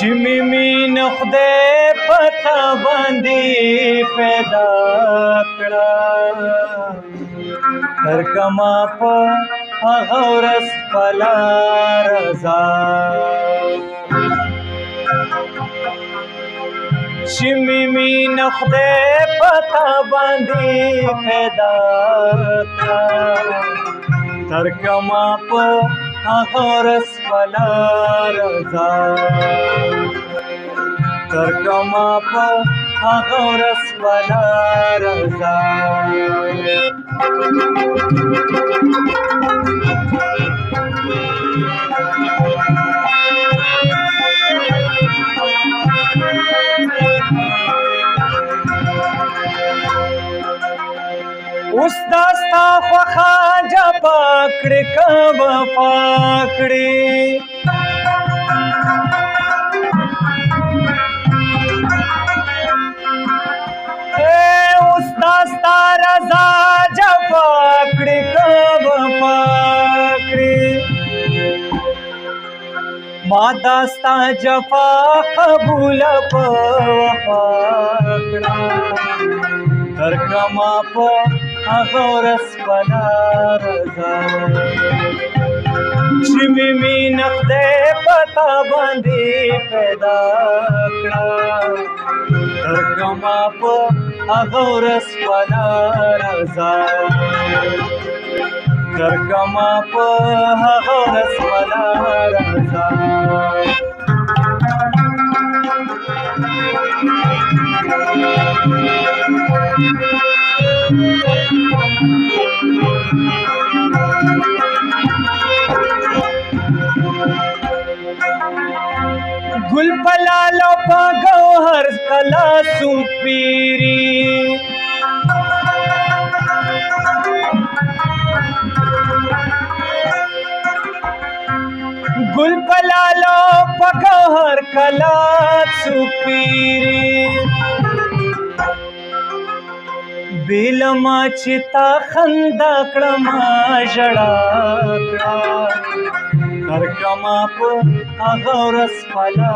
چې مې مینه خدای پتا باندې پیدا کړه ترکما په هغه ورځ خپله رضا چې مې مینه خدای پتا باندې پیدا کړه ترکما په هغه ورځ خپله رضا ترکما په هغه ورځ خپله رضا اوس دا ستا خوښه جبا کړې که وفا کړې اوس دا ستا رضا جبا کړې که وفا کړې ما دا ستا جفا قبوله په وفا کړه ترکما په هغه ورځ خپله رضا چې مې مینه خدای پتا باندې پیدا کړه ترکما په هغه ورځ خپله رضا ترکما په هغه ورځ خپله رضا گل پلالو پا گوهر کلا سوپیری گل پلالو پا گوهر کلا سوپیری بیلما چتا خندا کړما ژړا کړه ترکما په هغه ورځ خپله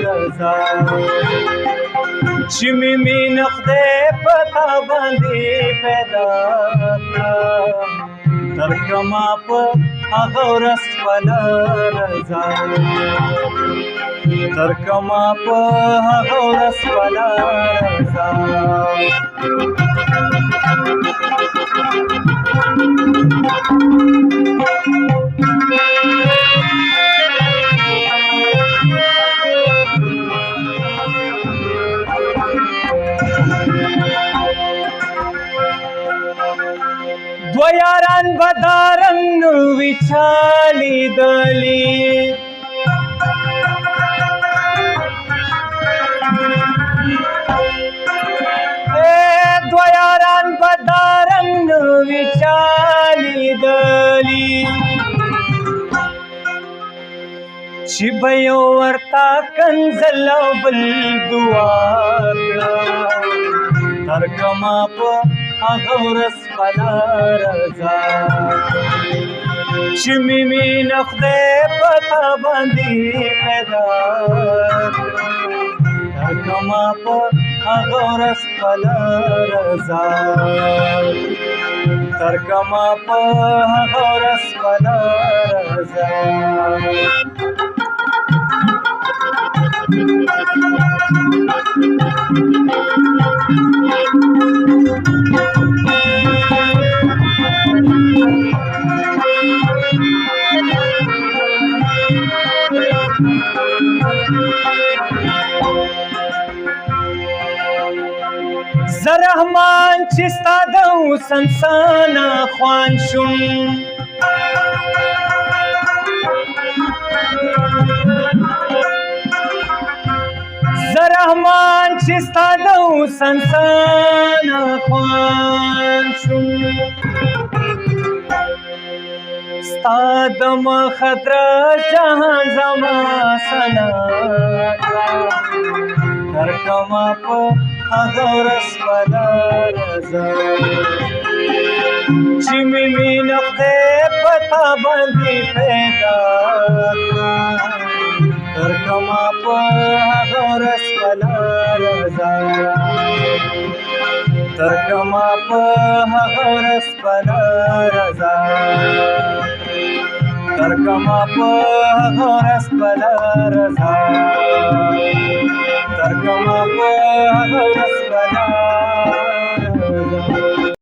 رضا چې مې مینه خدای پتا باندې پیدا کړه ترکما په هغه ورځ خپله رضا ترکما په هغه ورځ خپله رضا دو یاران بدارنګ نوی چالی دلی دو یاران بدارنګ نوی چالی دلی چې به یو ورته کنځل او بل دعا کړه ترکما په هغه ورځ خپله رضا چې مې مینه خدای پتا باندې پیدا کړه ترکما په هغه ورځ خپله رضا ترکما په هغه ورځ خپله رضا زه رحمان چې ستا د حسن څخه خوان شوم زه رحمان چې ستا د حسن څخه خوان شوم ستا د مخه درز جهان زما ثنا ترکما په هغه ورځ خپله رضا چې مې مینه خدای پتا باندې پیدا کړه ترکما په هغه ورځ خپله رضا ترکما په هغه ورځ خپله رضا ترکما په هغه ورځ خپله رضا ترکما په هغه ورځ